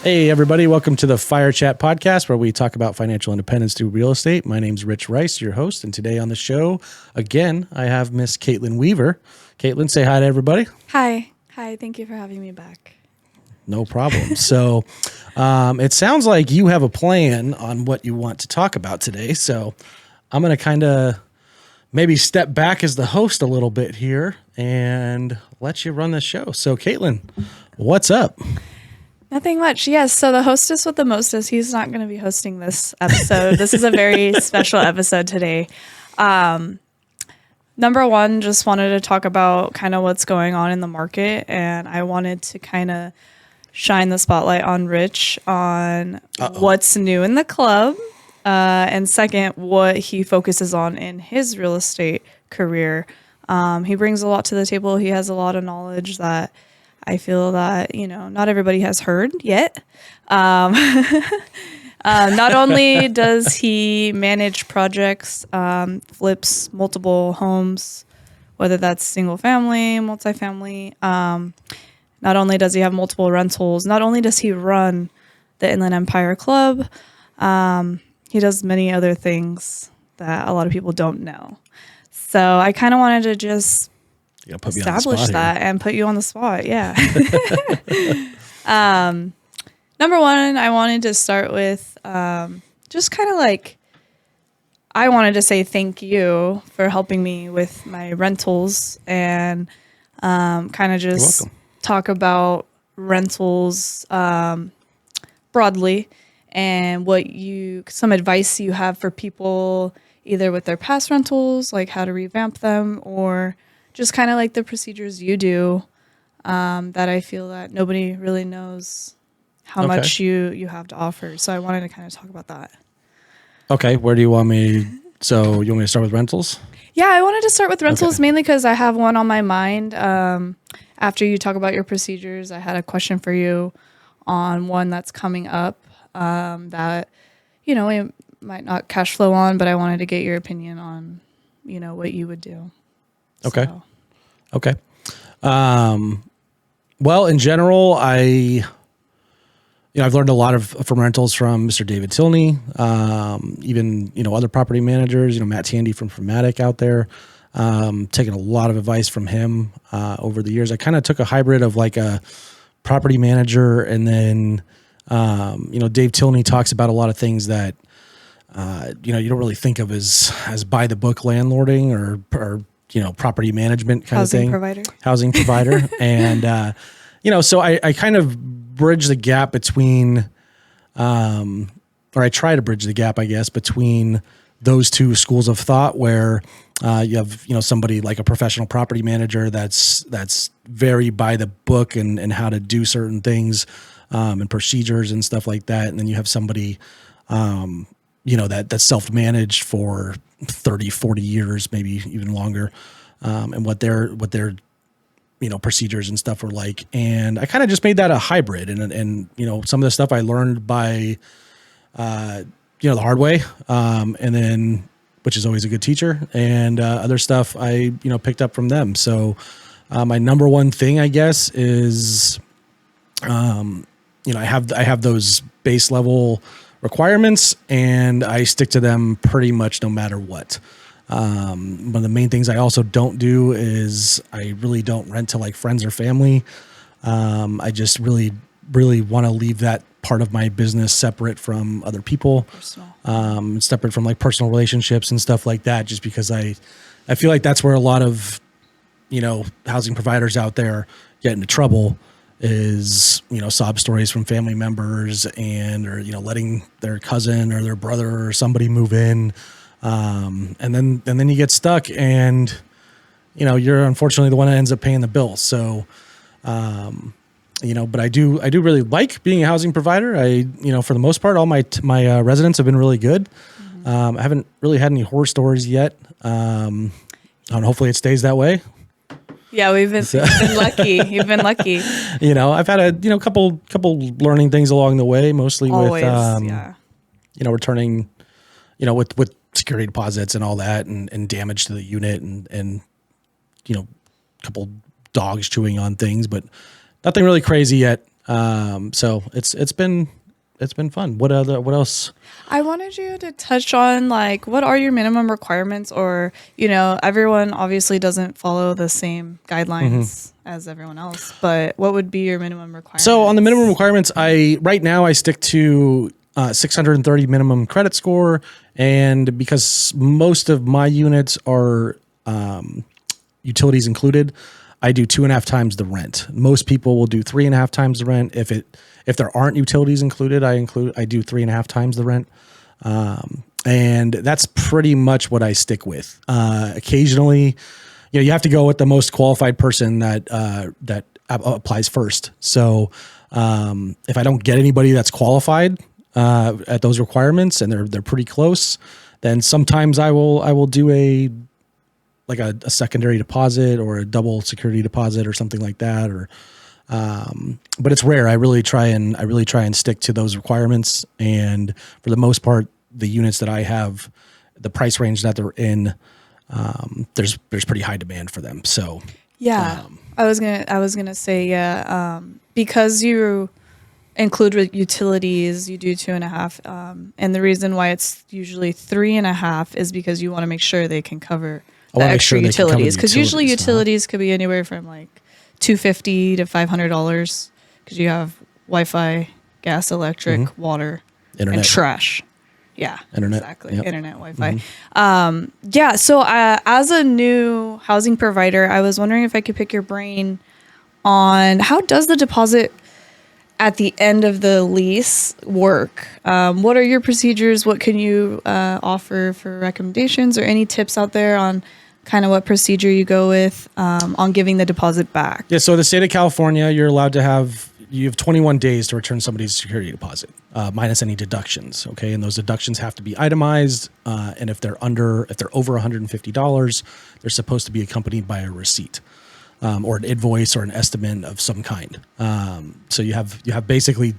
Hey, everybody. Welcome to the Fire Chat podcast, where we talk about financial independence through real estate. My name's Rich Rice, your host. And today on the show, again, I have Miss Caitlin Weaver. Caitlin, say hi to everybody. Hi. Thank you for having me back. No problem. So it sounds like you have a plan on what you want to talk about today. So I'm going to kind of maybe step back as the host a little bit here and let you run the show. So, Caitlin, what's up? Nothing much. Yes. So the hostess with the mostest, he's not going to be hosting this episode. This is a very special episode today. Number one, just wanted to talk about kind of what's going on in the market. And I wanted to kind of shine the spotlight on Rich on what's new in the club. And second, what he focuses on in his real estate career. He brings a lot to the table. He has a lot of knowledge that I feel that, not everybody has heard yet. Not only does he manage projects, flips multiple homes, whether that's single family, multifamily. Not only does he have multiple rentals, not only does he run the Inland Empire Club, he does many other things that a lot of people don't know. So I kind of wanted to just establish that and put you on the spot. Yeah. Number one, I wanted to start with just kind of like, I wanted to say thank you for helping me with my rentals and kind of just talk about rentals broadly and some advice you have for people either with their past rentals, like how to revamp them, or just kind of like the procedures you do that I feel that nobody really knows how much you have to offer. So I wanted to kind of talk about that. Okay. Where do you want me? So you want me to start with rentals? Yeah, I wanted to start with rentals mainly because I have one on my mind. After you talk about your procedures, I had a question for you on one that's coming up that, it might not cash flow on, but I wanted to get your opinion on, what you would do. Okay. So. Okay. Well, in general, I've learned a lot from rentals from Mr. David Tilney, even, other property managers, Matt Tandy from Formatic out there, taking a lot of advice from him, over the years. I kind of took a hybrid of like a property manager. And then, Dave Tilney talks about a lot of things that, you don't really think of as by the book landlording or property management kind of thing. Housing provider. And, so I kind of bridge the gap between, or I try to bridge the gap, I guess, between those two schools of thought where, you have, somebody like a professional property manager that's very by the book and how to do certain things, and procedures and stuff like that. And then you have somebody, that's self-managed for 30, 40 years, maybe even longer, and what their procedures and stuff were like. And I kind of just made that a hybrid. And some of the stuff I learned by, the hard way, and then, which is always a good teacher, and other stuff I, picked up from them. So my number one thing, I guess, is, I have those base level requirements, and I stick to them pretty much no matter what. One of the main things I also don't do is I really don't rent to like friends or family. I just really, really want to leave that part of my business separate from other people, separate from like personal relationships and stuff like that, just because I feel like that's where a lot of, housing providers out there get into trouble is, sob stories from family members or letting their cousin or their brother or somebody move in. And then you get stuck and, you're unfortunately the one that ends up paying the bill. So, but I do really like being a housing provider. For the most part, all my residents have been really good. I haven't really had any horror stories yet. And hopefully it stays that way. Yeah, we've been lucky. You've been lucky. I've had a couple learning things along the way, mostly always, with returning, with security deposits and all that, and damage to the unit, and a couple dogs chewing on things, but nothing really crazy yet. So it's been fun. What else? I wanted you to touch on like what are your minimum requirements, or everyone obviously doesn't follow the same guidelines as everyone else, but what would be your minimum requirements? So on the minimum requirements, right now I stick to 630 minimum credit score, and because most of my units are utilities included, I do 2.5 times the rent. Most people will do 3.5 times the rent. If there aren't utilities included, I do 3.5 times the rent. And that's pretty much what I stick with. Occasionally, you have to go with the most qualified person that applies first. So if I don't get anybody that's qualified at those requirements and they're pretty close, then sometimes I will do a secondary deposit or a double security deposit or something like that. Or but it's rare. I really try and stick to those requirements. And for the most part, the units that I have, the price range that they're in, there's pretty high demand for them. So yeah, I was gonna say because you include with utilities, you do 2.5, and the reason why it's usually 3.5 is because you want to make sure they can cover the extra utilities, because usually utilities could be anywhere from like $250 to $500 because you have Wi-Fi, gas, electric, water, internet, and trash. Yeah, internet, exactly. Yep. Internet, Wi-Fi. Yeah. So as a new housing provider, I was wondering if I could pick your brain on how does the deposit at the end of the lease work? What are your procedures? What can you offer for recommendations or any tips out there on kind of what procedure you go with on giving the deposit back? Yeah. So the state of California, you have 21 days to return somebody's security deposit, minus any deductions. Okay. And those deductions have to be itemized. And if they're over $150, they're supposed to be accompanied by a receipt. Or an invoice or an estimate of some kind. So you have basically,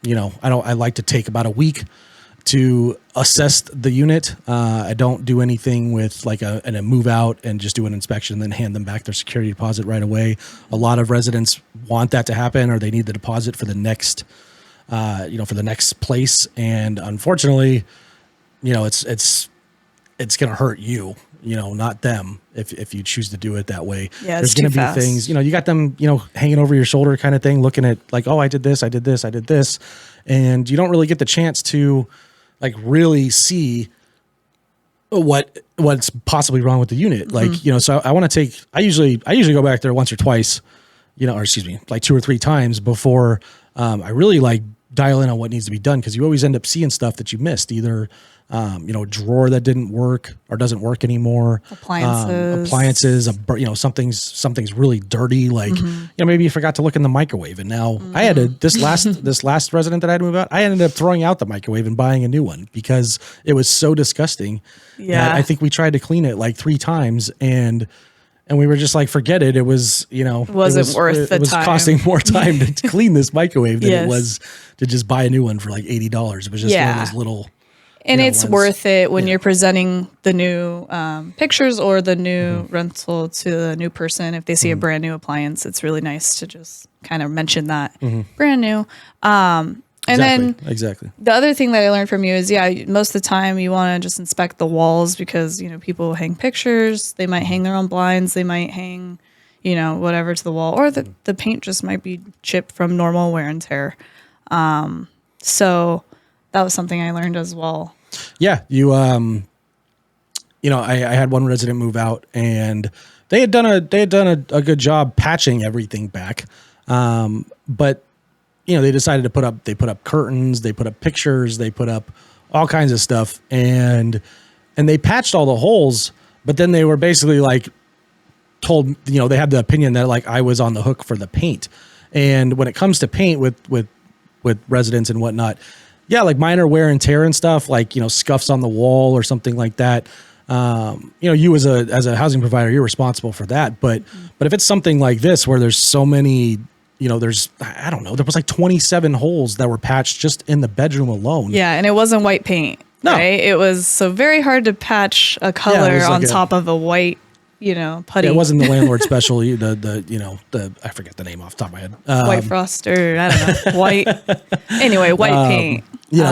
I like to take about a week to assess the unit. I don't do anything with like a move out and just do an inspection and then hand them back their security deposit right away. A lot of residents want that to happen, or they need the deposit for the next, for the next place. And unfortunately, it's going to hurt you. Not them if you choose to do it that way. Yeah, there's going to be things, you got them, hanging over your shoulder kind of thing, looking at like, oh, I did this. And you don't really get the chance to like really see what's possibly wrong with the unit. Like, so I usually go back there once or twice, like 2 or 3 times before I really like dial in on what needs to be done. Cause you always end up seeing stuff that you missed, either a drawer that didn't work or doesn't work anymore. Appliances, something's really dirty. Like, maybe you forgot to look in the microwave, and now I had this last resident that I had to move out. I ended up throwing out the microwave and buying a new one because it was so disgusting. Yeah. I think we tried to clean it like 3 times and we were just like, forget it. It was, wasn't worth the time. It was costing more time to clean this microwave than it was to just buy a new one for like $80. It was just one of those little. And it's worth it when you're presenting the new pictures or the new rental to the new person. If they see a brand new appliance, it's really nice to just kind of mention that brand new. And then the other thing that I learned from you is, most of the time you want to just inspect the walls because, people hang pictures. They might hang their own blinds. They might hang, whatever to the wall, or the paint just might be chipped from normal wear and tear. So that was something I learned as well. Yeah. I had one resident move out and they had done a good job patching everything back. But they decided to put up curtains, they put up pictures, they put up all kinds of stuff, and they patched all the holes, but then they were basically like told, they had the opinion that like I was on the hook for the paint. And when it comes to paint with residents and whatnot, like minor wear and tear and stuff, like, scuffs on the wall or something like that. You as a housing provider, you're responsible for that. But if it's something like this, where there's so many, there was like 27 holes that were patched just in the bedroom alone. Yeah. And it wasn't white paint. No. Right? It was so very hard to patch a color on top of a white putty. It wasn't the landlord special. I forget the name off the top of my head. White frost, or I don't know, white. Anyway, white paint.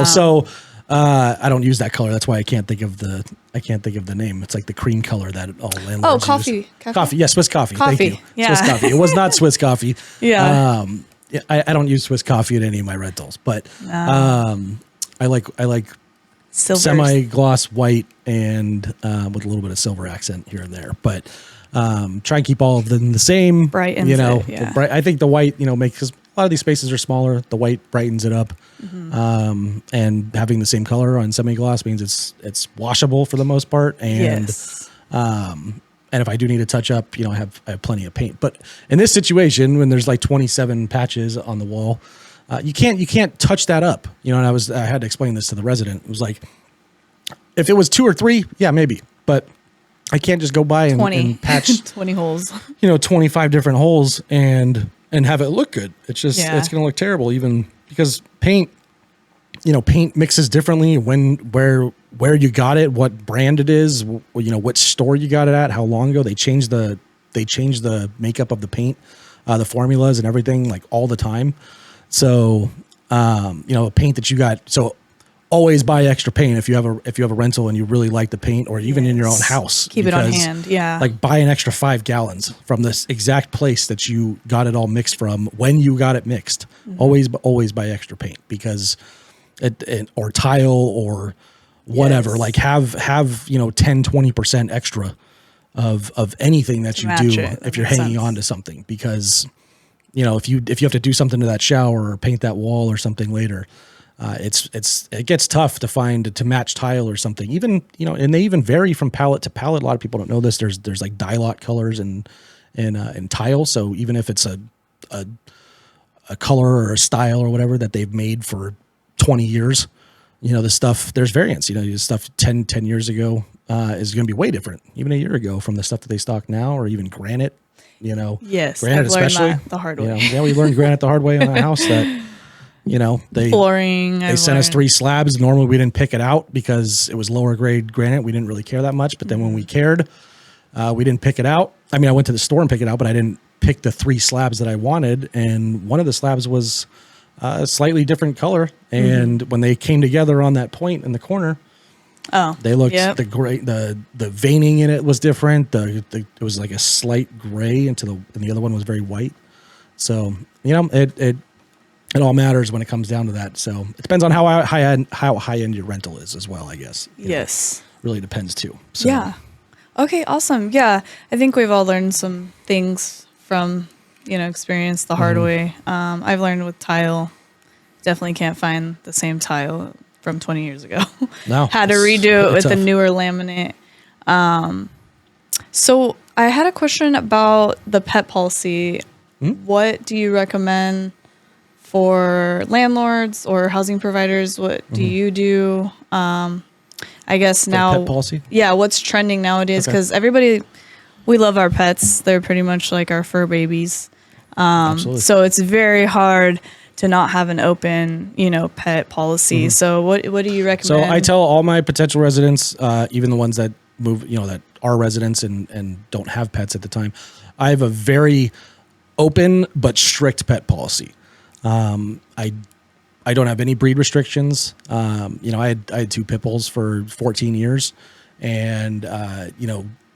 So I don't use that color. That's why I can't think of the name. It's like the cream color that all landlords coffee. use. Coffee. Yeah, Swiss coffee. Thank you. Yeah. Swiss coffee. It was not Swiss coffee. Yeah. I don't use Swiss coffee in any of my rentals, but I like Silvers. semi-gloss white and with a little bit of silver accent here and there. But try and keep all of them the same. Brightens it, yeah. I think the white, makes, because a lot of these spaces are smaller. The white brightens it up. And having the same color on semi-gloss means it's washable for the most part. And Yes. and if I do need to touch up, I have plenty of paint. But in this situation, when there's like 27 patches on the wall, you can't touch that up. And I had to explain this to the resident. It was like, if it was 2 or 3, yeah, maybe. But I can't just go by and patch 20 holes. 25 different holes and have it look good. It's just it's going to look terrible, even because paint mixes differently where you got it, what brand it is, what store you got it at, how long ago they change the makeup of the paint, the formulas and everything, like all the time. So a paint that you got, so always buy extra paint if you have a rental and you really like the paint, or even in your own house. Keep it on hand. Yeah. Like buy an extra 5 gallons from this exact place that you got it all mixed from when you got it mixed. Always buy extra paint, because or tile or whatever, like have 10-20% extra of anything that you do if you're hanging on to something, because if you have to do something to that shower or paint that wall or something later, it gets tough to match tile or something, even and they even vary from palette to palette. A lot of people don't know this. There's like dye lot colors in tile, so even if it's a color or a style or whatever that they've made for 20 years, the stuff, there's variance. The stuff 10 years ago is going to be way different, even a year ago, from the stuff that they stock now, or even granite. Yes, granite, I've learned especially that the hard way. We learned granite the hard way on a house that they flooring. They sent us 3 slabs. Normally we didn't pick it out because it was lower grade granite. We didn't really care that much, but then when we cared, we didn't pick it out. I mean, I went to the store and picked it out, but I didn't pick the 3 slabs that I wanted, and one of the slabs was a slightly different color, and when they came together on that point in the corner, they looked the veining in it was different. It was like a slight gray and the other one was very white. So it all matters when it comes down to that. So it depends on how high end your rental is as well, I guess. Yes, really depends too. So. Yeah. Okay. Awesome. Yeah, I think we've all learned some things from experience the hard way. I've learned with tile, definitely can't find the same tile from 20 years ago. No. Had to redo it with tough. the newer laminate. So I had a question about the pet policy. What do you recommend for landlords or housing providers? What do you do? I guess now, pet policy? Yeah, what's trending nowadays? Because we love our pets. They're pretty much like our fur babies. Absolutely. So it's very hard to not have an open, pet policy. So what do you recommend? So I tell all my potential residents, even the ones that move, that are residents and don't have pets at the time, I have a very open but strict pet policy. I don't have any breed restrictions. I had 2 pit bulls for 14 years, and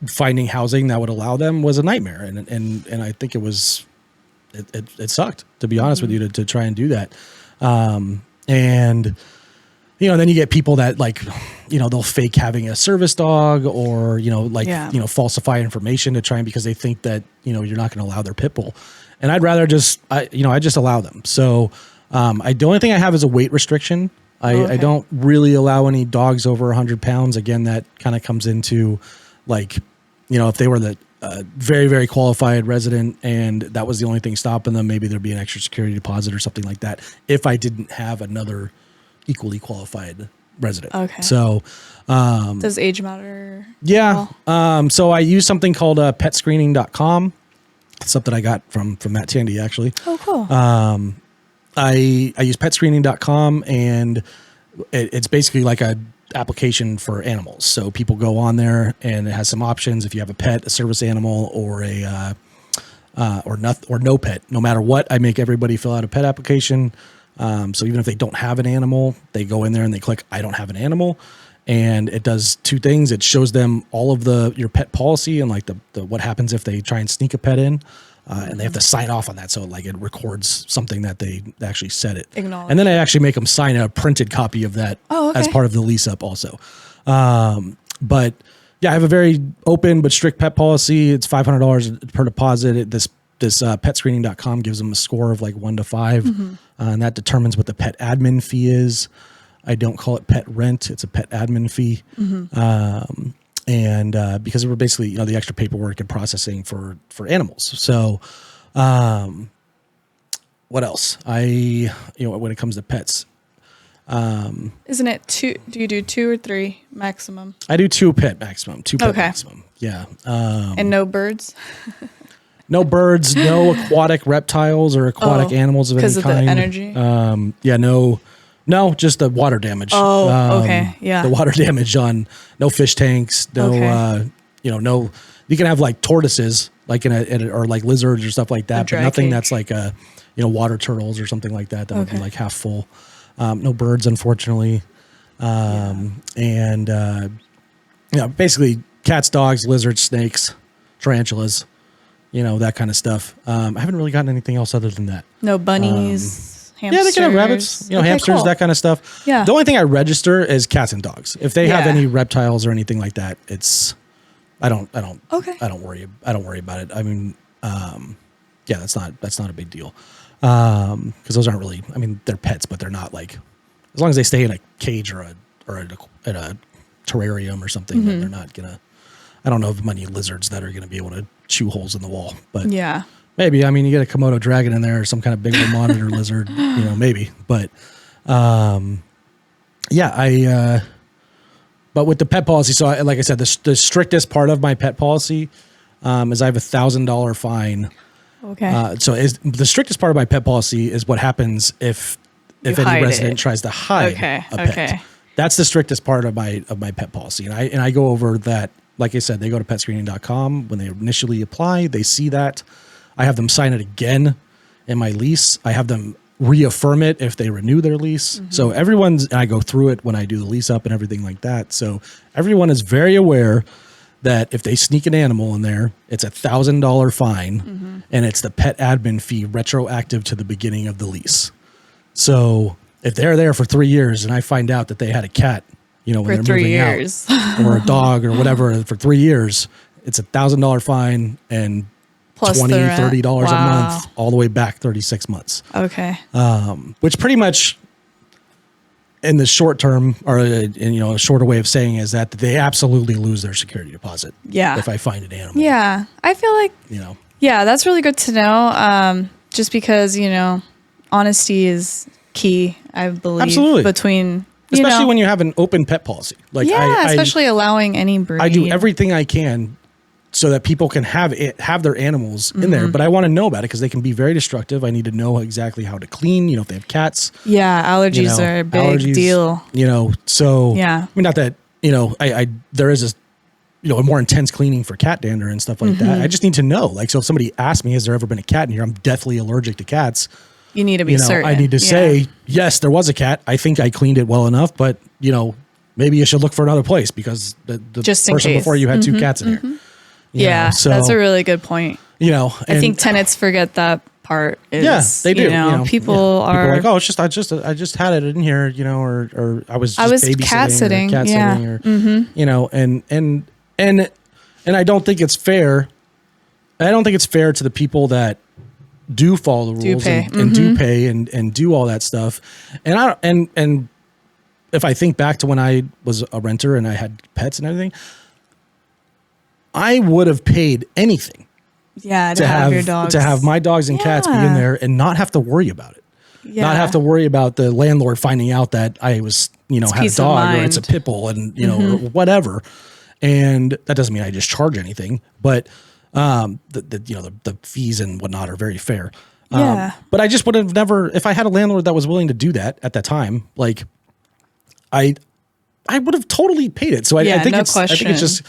finding housing that would allow them was a nightmare, and I think it sucked, to be honest with you, to try and do that. And then you get people that they'll fake having a service dog, or falsify information to try and, because they think that you're not going to allow their pit bull. And I'd rather I just allow them. So the only thing I have is a weight restriction. I don't really allow any dogs over 100 pounds. Again, that kind of comes into if they were the very, very qualified resident and that was the only thing stopping them, maybe there'd be an extra security deposit or something like that if I didn't have another equally qualified resident. Okay. So does age matter? Yeah. So I use something called petscreening.com. Something I got from Matt Tandy, actually. Oh, cool. I use petscreening.com, and it's basically like a application for animals. So people go on there and it has some options. If you have a pet, a service animal, or no pet, no matter what, I make everybody fill out a pet application. So even if they don't have an animal, they go in there and they click, I don't have an animal. And it does two things. It shows them all of your pet policy and like the what happens if they try and sneak a pet in. And they have to sign off on that. So like it records something that they actually said it. Acknowledge. And then I actually make them sign a printed copy of that as part of the lease up also. But yeah, I have a very open but strict pet policy. It's $500 per deposit. This petscreening.com gives them a score of like 1 to 5. And that determines what the pet admin fee is. I don't call it pet rent. It's a pet admin fee. And because we're basically, the extra paperwork and processing for animals. So, what else? When it comes to pets, isn't it 2? Do you do 2 or 3 maximum? I do 2 pet maximum. 2 pet maximum. Yeah. And no birds? No birds, no aquatic reptiles or aquatic animals of any kind. Because of the energy? No, just the water damage. Okay. Yeah. The water damage on no fish tanks, no, no, you can have like tortoises, like or like lizards or stuff like that, but nothing that's like water turtles or something like that would be like half full. No birds, unfortunately. Basically cats, dogs, lizards, snakes, tarantulas, that kind of stuff. I haven't really gotten anything else other than that. No bunnies. Hamsters. Yeah, they can have rabbits, hamsters, that kind of stuff. Yeah. The only thing I register is cats and dogs. If they have any reptiles or anything like that, I don't worry about it. I mean, that's not a big deal. Because those aren't really, they're pets, but they're not like, as long as they stay in a cage or at a terrarium or something, then they're not gonna, I don't know of many lizards that are gonna be able to chew holes in the wall, but yeah. Maybe. You get a Komodo dragon in there or some kind of big monitor lizard, maybe. But, but with the pet policy, so like I said, the strictest part of my pet policy is I have $1,000 fine. Okay. The strictest part of my pet policy is what happens if any resident tries to hide a pet. That's the strictest part of my pet policy. And I go over that, like I said, they go to petscreening.com. When they initially apply, they see that. I have them sign it again in my lease. I have them reaffirm it if they renew their lease. So and I go through it when I do the lease up and everything like that. So everyone is very aware that if they sneak an animal in there, it's $1,000 fine and it's the pet admin fee retroactive to the beginning of the lease. So if they're there for 3 years and I find out that they had a cat, when they're moving out or a dog or whatever for 3 years, it's $1,000 fine and plus $20, $30 a month, all the way back 36 months. Okay. Which pretty much in the short term, or a shorter way of saying is that they absolutely lose their security deposit. Yeah. If I find an animal. Yeah. I feel like, yeah, that's really good to know. Just because, honesty is key, I believe. Absolutely. Between, especially when you have an open pet policy. Like especially allowing any breed. I do everything I can so that people can have their animals in there, but I want to know about it because they can be very destructive. I need to know exactly how to clean, if they have cats. Yeah, allergies are a big deal. So not that, there is a more intense cleaning for cat dander and stuff like that. I just need to know. Like, so if somebody asks me, has there ever been a cat in here? I'm deathly allergic to cats. You need to be certain. I need to say, yes, there was a cat. I think I cleaned it well enough, but maybe you should look for another place because the person before you had 2 cats in here. So that's a really good point. I think tenants forget that part. They do. People are like, oh, it's just I just had it in here, or I was cat sitting, or and I don't think it's fair. I don't think it's fair to the people that do follow the rules and do pay and do all that stuff. And if I think back to when I was a renter and I had pets and everything, I would have paid anything. Yeah, to have your dogs. To have my dogs and cats be in there and not have to worry about it. Yeah. Not have to worry about the landlord finding out that I was, had a dog or it's a pit bull and, or whatever. And that doesn't mean I just charge anything, but the fees and whatnot are very fair. But I just would have never, if I had a landlord that was willing to do that at that time, like I I would have totally paid it. So I think no it's just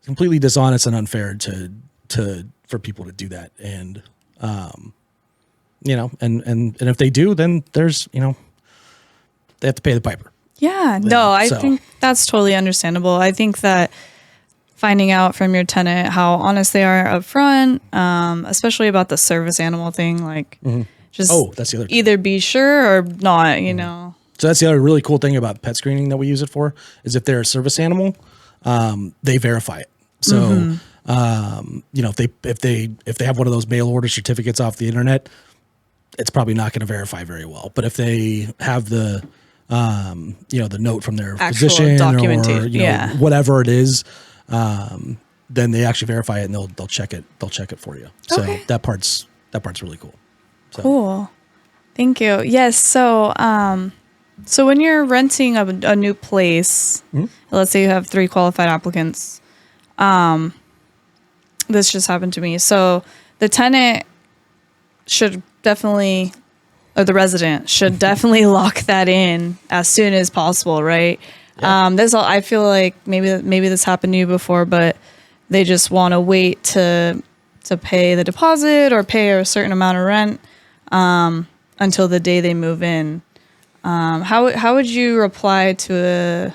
completely dishonest and unfair for people to do that. And, and if they do, then there's, they have to pay the piper. Yeah, no, I think that's totally understandable. I think that finding out from your tenant how honest they are up front, especially about the service animal thing, like just that's the other either be sure or not, know. So that's the other really cool thing about pet screening that we use it for is if they're a service animal, they verify it. So, if they have one of those mail order certificates off the internet, it's probably not going to verify very well. But if they have the note from their Actual physician documentation, or whatever it is, then they actually verify it and they'll check it. They'll check it for you. So that part's really cool. So. Cool. Thank you. Yes. So when you're renting a new place, let's say you have 3 qualified applicants, this just happened to me. So the tenant should definitely, or the resident should definitely lock that in as soon as possible, right? Yeah. I feel like maybe this happened to you before, but they just want to wait to pay the deposit or pay a certain amount of rent until the day they move in. How would you reply to a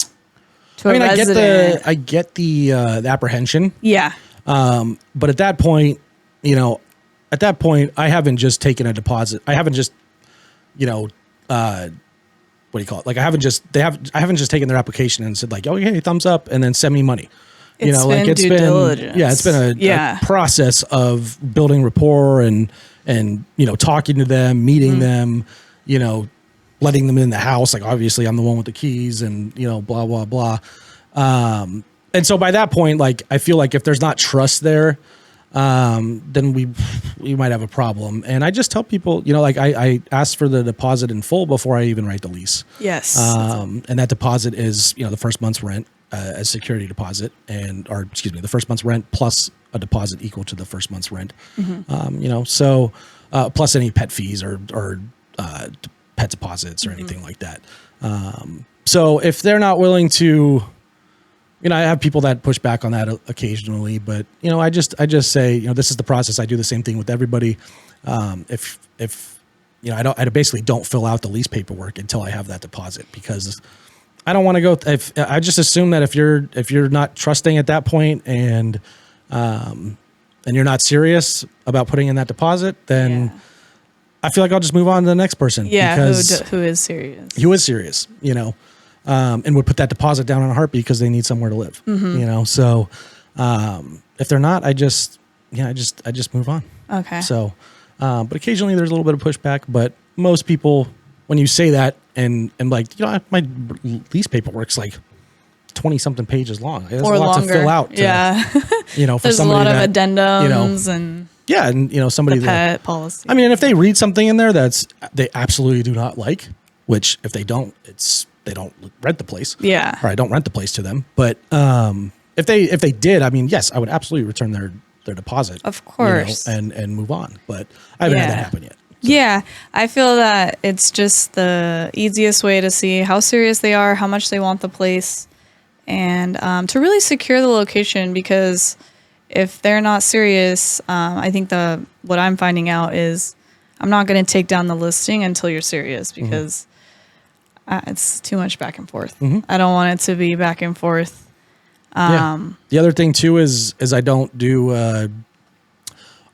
resident? I get the apprehension. Yeah. But at that point, I haven't just taken a deposit. I haven't just, what do you call it? Like I haven't just taken their application and said like, oh, hey, thumbs up, and then send me money. It's been due diligence. Yeah, it's been a process of building rapport and talking to them, meeting them, letting them in the house. Like obviously I'm the one with the keys and, blah, blah, blah. And so by that point, like, I feel like if there's not trust there, then we might have a problem. And I just tell people, I ask for the deposit in full before I even write the lease. Yes. And that deposit is, the first month's rent as security deposit the first month's rent plus a deposit equal to the first month's rent. Plus any pet fees or pet deposits or anything like that. So if they're not willing to, I have people that push back on that occasionally, but I just say, this is the process. I do the same thing with everybody. If I basically don't fill out the lease paperwork until I have that deposit because I don't want to go. I just assume that if you're not trusting at that point and you're not serious about putting in that deposit, then I feel like I'll just move on to the next person. Yeah, because who is serious? Who is serious? And would put that deposit down in a heartbeat because they need somewhere to live. So if they're not, I just move on. Okay. So, but occasionally there's a little bit of pushback, but most people, when you say that and like, my lease paperwork's like 20 something pages long. There's or a lot longer. to fill out. For there's somebody a lot of addendums and somebody the pet policy. I mean, and if they read something in there they absolutely do not like, which if they don't, they don't rent the place. Yeah. Or I don't rent the place to them. But if they did, I mean, yes, I would absolutely return their deposit. Of course. And move on. But I haven't had that happen yet. So. Yeah. I feel that it's just the easiest way to see how serious they are, how much they want the place, and to really secure the location, because if they're not serious, I think what I'm finding out is I'm not going to take down the listing until you're serious, because it's too much back and forth. I don't want it to be back and forth. The other thing too is I don't do.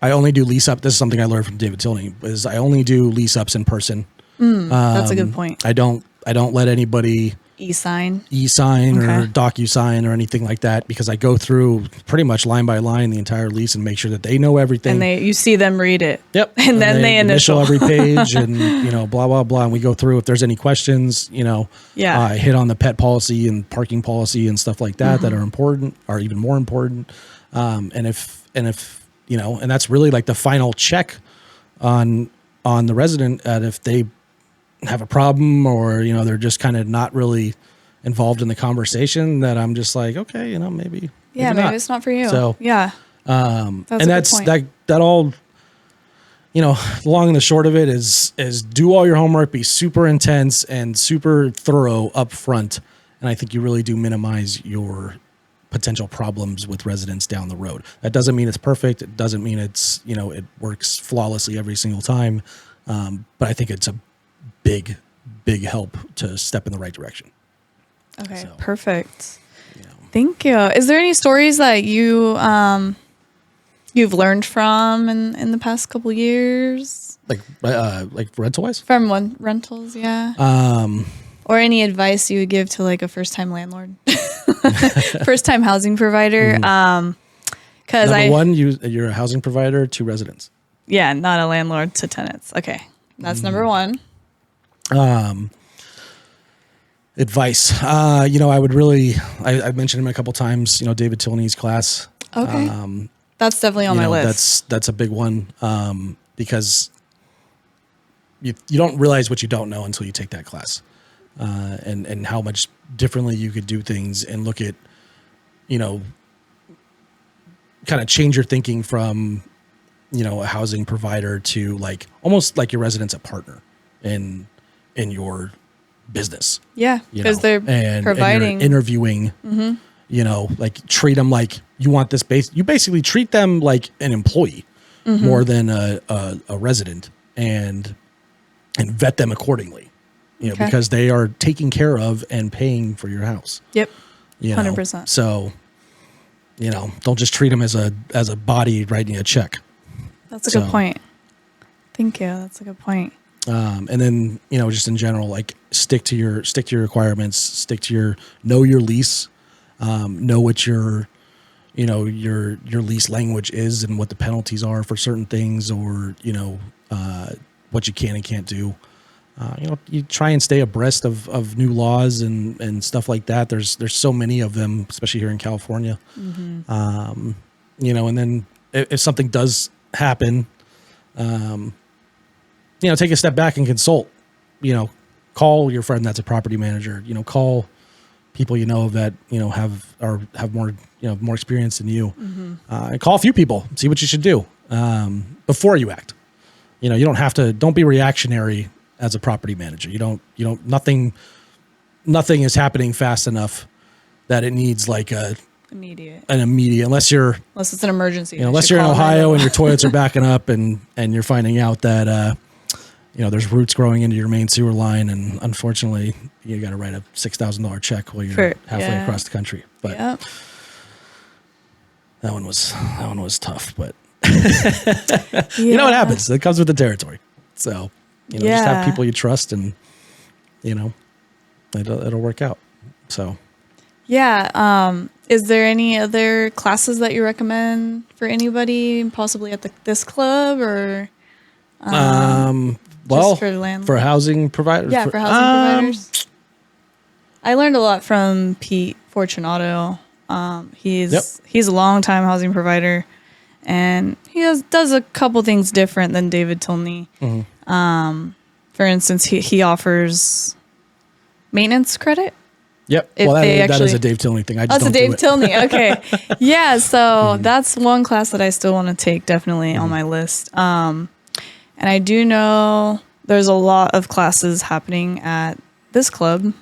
I only do lease up. This is something I learned from David Tilney. Is I only do lease ups in person. That's a good point. I don't let anybody e-sign or DocuSign or anything like that, because I go through pretty much line by line the entire lease and make sure that they know everything. And you see them read it. Yep. And then they initial every page and, blah, blah, blah. And we go through if there's any questions, I hit on the pet policy and parking policy and stuff like that that are important, or even more important. And if and that's really like the final check on the resident, that if they have a problem or they're just kind of not really involved in the conversation, that I'm just like, okay, maybe it's not for you. So that's that all, long and the short of it is do all your homework, be super intense and super thorough up front, And I think you really do minimize your potential problems with residents down the road. That doesn't mean it's perfect. It doesn't mean it's, it works flawlessly every single time. But I think it's a big, big help to step in the right direction. Okay, So, perfect. Thank you. Is there any stories that you've learned from in the past couple years? Like rental wise? From rentals, yeah. Or any advice you would give to like a first-time landlord, first-time housing provider? Because Number one, you're a housing provider to residents. Yeah, not a landlord to tenants. Okay, that's number one. Advice. I would really, I've mentioned him a couple times, David Tilney's class. Okay. That's definitely on my list. That's a big one. Because you don't realize what you don't know until you take that class. And how much differently you could do things and look at, kind of change your thinking from, a housing provider to like almost like your resident's a partner in your business. Yeah, because they're providing and you're interviewing. Like treat them like you want this base. You basically treat them like an employee more than a resident, and vet them accordingly. Because they are taking care of and paying for your house. Yep. 100%. So, don't just treat them as a body writing a check. That's a good point. Thank you. That's a good point. And then, just in general, like stick to your requirements, know your lease, know what your lease language is and what the penalties are for certain things, or, what you can and can't do. You try and stay abreast of new laws and stuff like that. There's so many of them, especially here in California. And then if something does happen, take a step back and consult, call your friend that's a property manager, call people, that, have more, more experience than you, and call a few people, see what you should do, before you act. You don't have to, don't be reactionary as a property manager. Nothing is happening fast enough that it needs like an immediate, unless it's an emergency, unless you're in Ohio and your toilets are backing up and you're finding out that, there's roots growing into your main sewer line. And unfortunately you got to write a $6,000 check while you're halfway across the country. But that one was tough, but you know what happens. It comes with the territory. So, just have people you trust, and it'll work out. So, is there any other classes that you recommend for anybody, possibly at this club, or for housing providers? Yeah, for housing providers. I learned a lot from Pete Fortunato. He's a long-time housing provider, and he does a couple things different than David Tilney. For instance, he offers maintenance credit. Yep. That is a Dave Tilney thing. That's a Dave Tilney. Okay. Yeah. So that's one class that I still want to take, definitely on my list. And I do know there's a lot of classes happening at this club,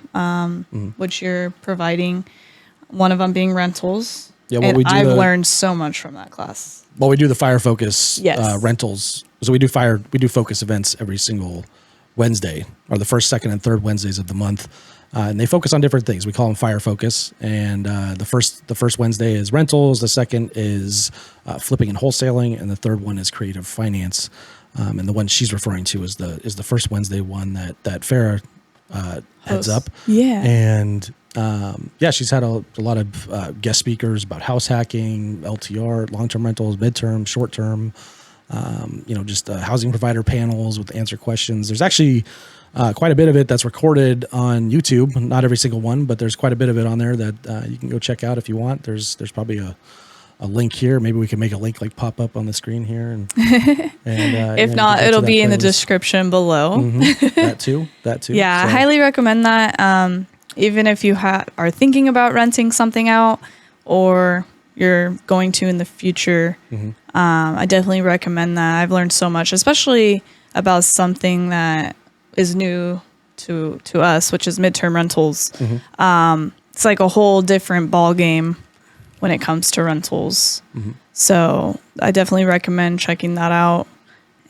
which you're providing. One of them being rentals. Yeah. I've learned so much from that class. Well, we do the Fire Focus rentals. So we do focus events every single Wednesday, or the first, second, and third Wednesdays of the month. And they focus on different things. We call them Fire Focus. And the first Wednesday is rentals. The second is flipping and wholesaling. And the third one is creative finance. And the one she's referring to is the first Wednesday one that Farah heads up. Yeah. And she's had a lot of guest speakers about house hacking, LTR, long-term rentals, midterm, short-term, just housing provider panels with answer questions. There's actually quite a bit of it that's recorded on YouTube. Not every single one, but there's quite a bit of it on there that you can go check out if you want. There's probably a link here. Maybe we can make a link like pop up on the screen here. And if not, it'll be in the description below. That too. Yeah, I highly recommend that. Even if you are thinking about renting something out, or you're going to in the future, I definitely recommend that. I've learned so much, especially about something that is new to us, which is midterm rentals. It's like a whole different ball game when it comes to rentals. So I definitely recommend checking that out.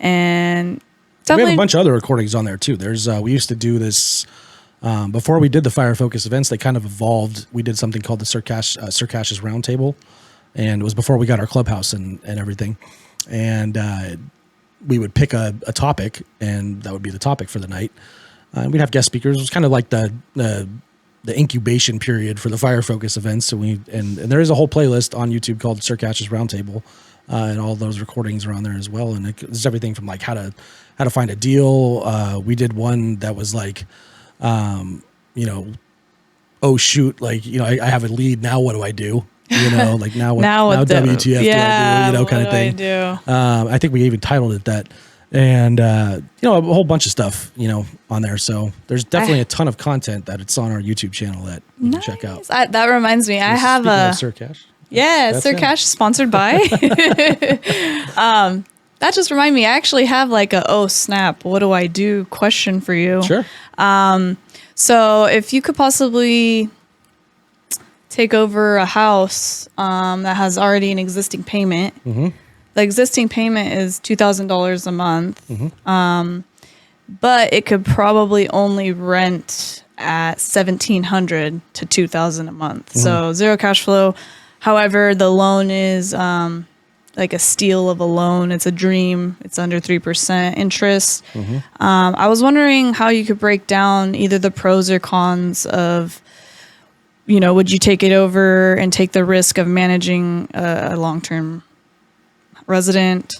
And we have a bunch of other recordings on there too. There's we used to do this before we did the Fire Focus events. They kind of evolved. We did something called the Sir Cash's Roundtable, and it was before we got our clubhouse and everything. And we would pick a topic, and that would be the topic for the night. We'd have guest speakers. It was kind of like the incubation period for the Fire Focus events. So and there is a whole playlist on YouTube called Sir Cash's Roundtable, and all those recordings are on there as well. And it's everything from like how to find a deal. We did one that was like, oh shoot, like I have a lead now. What do I do? Like now WTF do I do? Kind of thing. I think we even titled it that. And a whole bunch of stuff on there, so there's definitely a ton of content that it's on our YouTube channel that you can check out. That reminds me, I have a Sir Cash. Sir Cash, sponsored by. That just reminded me, I actually have like a oh snap, what do I do question for you. Sure. So if you could possibly take over a house that has already an existing payment. The existing payment is $2,000 a month, but it could probably only rent at $1,700 to $2,000 a month. So zero cash flow. However, the loan is like a steal of a loan. It's a dream. It's under 3% interest. I was wondering how you could break down either the pros or cons of, would you take it over and take the risk of managing a long-term resident,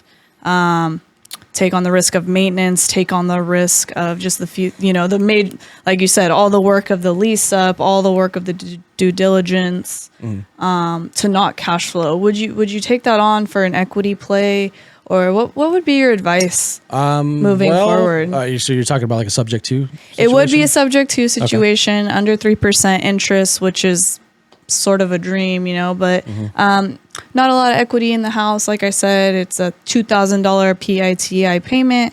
take on the risk of maintenance, take on the risk of just like you said, all the work of the lease up, all the work of the due diligence, to not cash flow. Would you take that on for an equity play, or what would be your advice moving forward? So you're talking about like a subject to situation? It would be a subject to situation, under 3% interest, which is sort of a dream, but not a lot of equity in the house. Like I said, it's a $2,000 PITI payment.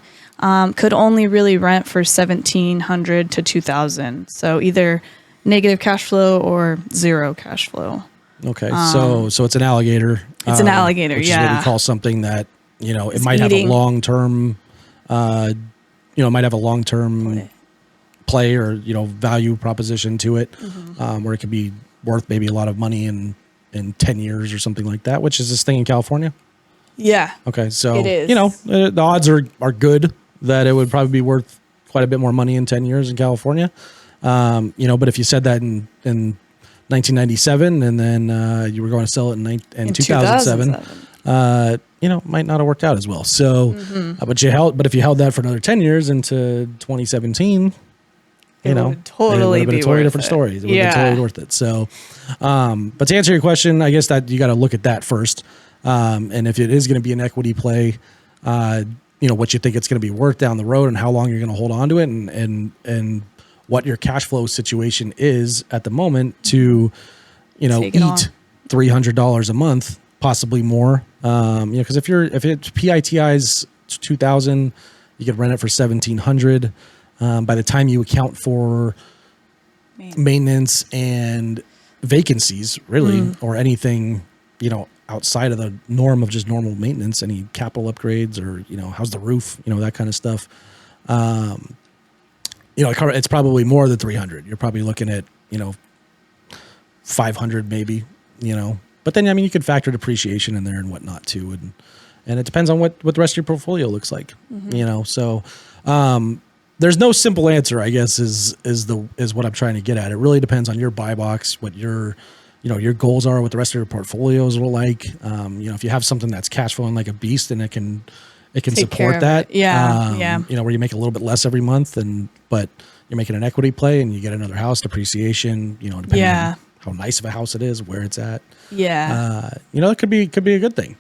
Could only really rent for $1,700 to $2,000. So either negative cash flow or zero cash flow. Okay, so it's an alligator. It's an alligator, which yeah. is what we call something that it It's might have a eating. long-term, it might have a long-term play or value proposition to it, where it could be worth maybe a lot of money in 10 years or something like that, which is this thing in California. Yeah. Okay. So, It is. The odds are good that it would probably be worth quite a bit more money in 10 years in California. But if you said that in 1997 and then you were going to sell it in 2007, might not have worked out as well. So, but if you held that for another 10 years into 2017, It would totally it would have been be a totally worth different it. story. It would have been totally worth it. So, but to answer your question, I guess that you got to look at that first. And if it is going to be an equity play, what you think it's going to be worth down the road and how long you're going to hold on to it and what your cash flow situation is at the moment to, Take it on. eat $300 a month, possibly more. Because if it's PITI's 2,000, you could rent it for 1,700. By the time you account for maintenance and vacancies, really, or anything, outside of the norm of just normal maintenance, any capital upgrades or, how's the roof, that kind of stuff. It's probably more than 300. You're probably looking at, 500 maybe, but then, you could factor depreciation in there and whatnot too. And it depends on what the rest of your portfolio looks like, so, there's no simple answer, I guess, is what I'm trying to get at. It really depends on your buy box, what your goals are, what the rest of your portfolios are like. If you have something that's cash flowing like a beast and it can support that. Where you make a little bit less every month but you're making an equity play and you get another house depreciation, depending on how nice of a house it is, where it's at. Yeah. It could be a good thing.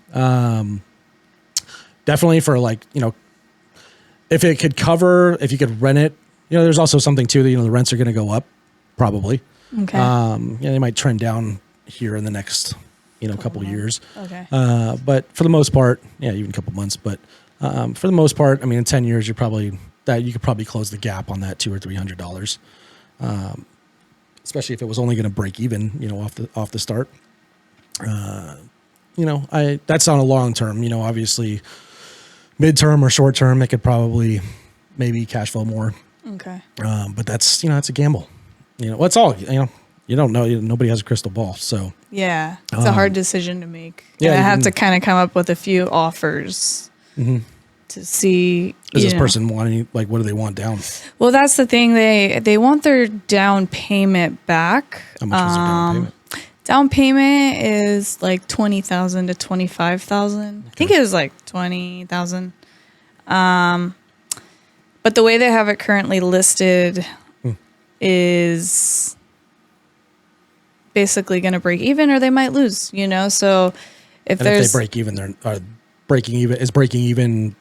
Definitely for if it could cover, if you could rent it, there's also something too that, the rents are going to go up probably. Okay. They might trend down here in the next, couple of years. Okay. But for the most part, even a couple months, but for the most part, in 10 years, you're probably that you could probably close the gap on that $200 or $300, especially if it was only going to break even, off the start. That's on a long term. Obviously, midterm or short term, it could probably maybe cash flow more. Okay. But that's it's a gamble. It's all you don't know. Nobody has a crystal ball, so Yeah, it's a hard decision to make. yeah, And I have you to kind of come up with a few offers to see. Is this person wanting, like, what do they want down? Well, that's the thing. They want their down payment back. How much was their down payment? Down payment is like 20,000 to 25,000. I think it was like 20,000. But the way they have it currently listed is basically going to break even, or they might lose. So if And if they break even, they're breaking even. Is breaking even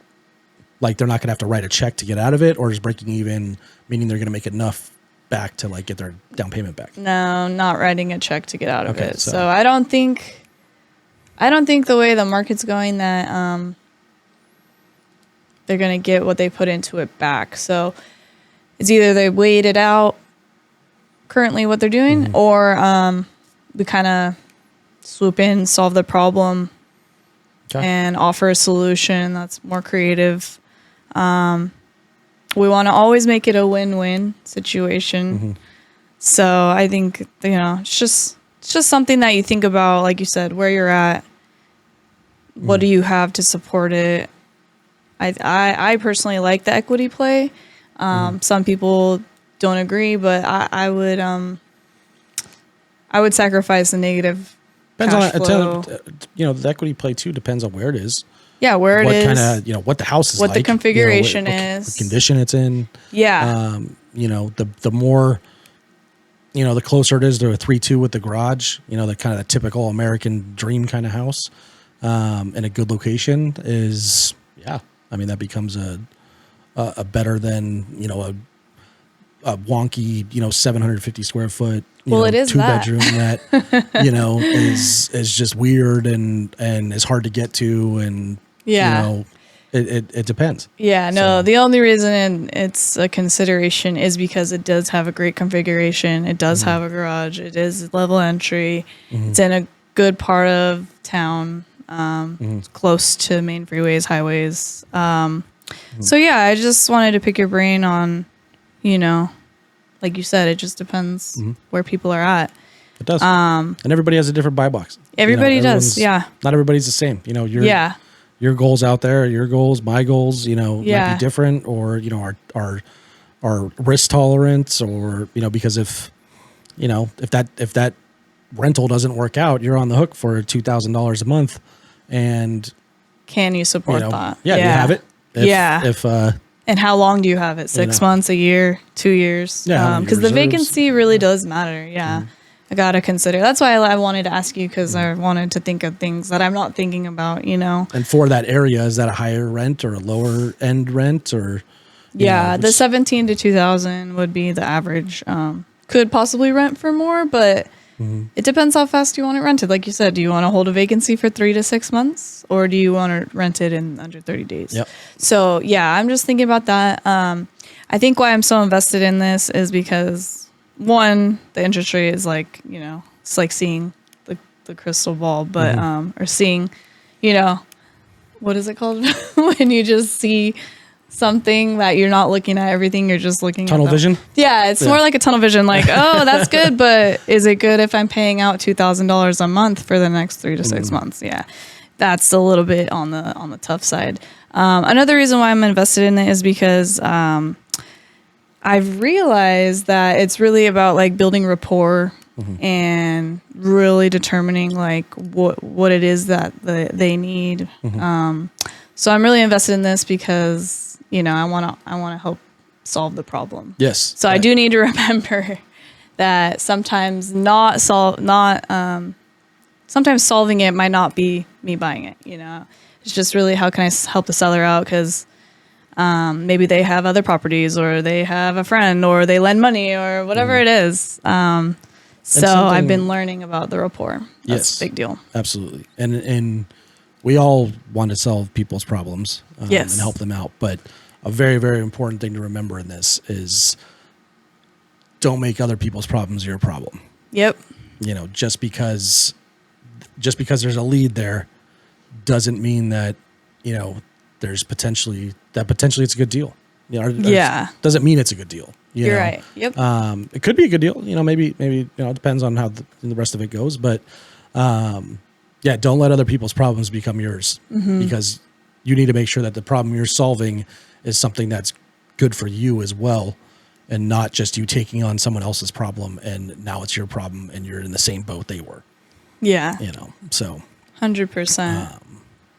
like they're not going to have to write a check to get out of it, or is breaking even meaning they're going to make enough back to like get their down payment back? No, not writing a check to get out of it. So So I don't think the way the market's going that they're going to get what they put into it back. So it's either they wait it out currently what they're doing, or we kind of swoop in, solve the problem, and offer a solution that's more creative. We want to always make it a win-win situation. So I think, it's just something that you think about, like you said, where you're at, what do you have to support it. I personally like the equity play. Some people don't agree, but I would sacrifice the negative cash flow. The equity play too depends on where it is. Yeah, where it is. What kind of, what the house is what like. the configuration is. What condition it's in. Yeah. The more, the closer it is to a 3-2 with the garage, the kind of the typical American dream kind of house, in a good location is, that becomes a better than, a wonky, 750 square foot, it is 2-bedroom that, is just weird and is hard to get to. And, it depends. Yeah, no, the only reason it's a consideration is because it does have a great configuration. It does have a garage. It is level entry. It's in a good part of town, it's close to main freeways, highways. So yeah, I just wanted to pick your brain on, like you said, it just depends where people are at. It does. And everybody has a different buy box. Everybody does. Yeah. Not everybody's the same. Your goals out there, your goals, my goals, might be different, or, our risk tolerance, or, because if that rental doesn't work out, you're on the hook for $2,000 a month. And can you support that? Yeah, you have it. If and how long do you have it? 6 months, a year, 2 years? Yeah, because the vacancy really does matter. Yeah. I got to consider. That's why I wanted to ask you, because I wanted to think of things that I'm not thinking about, And for that area, is that a higher rent or a lower end rent, or? The 17 to 2,000 would be the average. Could possibly rent for more, but it depends how fast you want it rented. Like you said, do you want to hold a vacancy for 3 to 6 months, or do you want to rent it in under 30 days? Yep. So yeah, I'm just thinking about that. I think why I'm so invested in this is because, one, the interest rate is like, it's like seeing the crystal ball, but or seeing, what is it called when you just see something that you're not looking at everything, you're just looking tunnel at vision. Yeah, it's more like a tunnel vision. Like, oh, that's good, but is it good if I'm paying out $2,000 a month for the next 3 to 6 months? Yeah, that's a little bit on the tough side. Another reason why I'm invested in it is because I've realized that it's really about like building rapport and really determining like what it is that they need. So I'm really invested in this because, I want to help solve the problem. Yes. So I do need to remember that sometimes sometimes solving it might not be me buying it. It's just really, how can I help the seller out? Because maybe they have other properties, or they have a friend, or they lend money, or whatever it is. So I've been learning about the rapport. That's a big deal. Absolutely. And we all want to solve people's problems and help them out. But a very, very important thing to remember in this is don't make other people's problems your problem. Yep. You know, just because there's a lead there doesn't mean that, you know, there's potentially it's a good deal. You know, Yeah. doesn't mean it's a good deal. You're know? right. Yep. It could be a good deal. You know, maybe, you know, it depends on how the rest of it goes. But, yeah, don't let other people's problems become yours because you need to make sure that the problem you're solving is something that's good for you as well. And not just you taking on someone else's problem and now it's your problem and you're in the same boat they were. Yeah. You know, so 100%.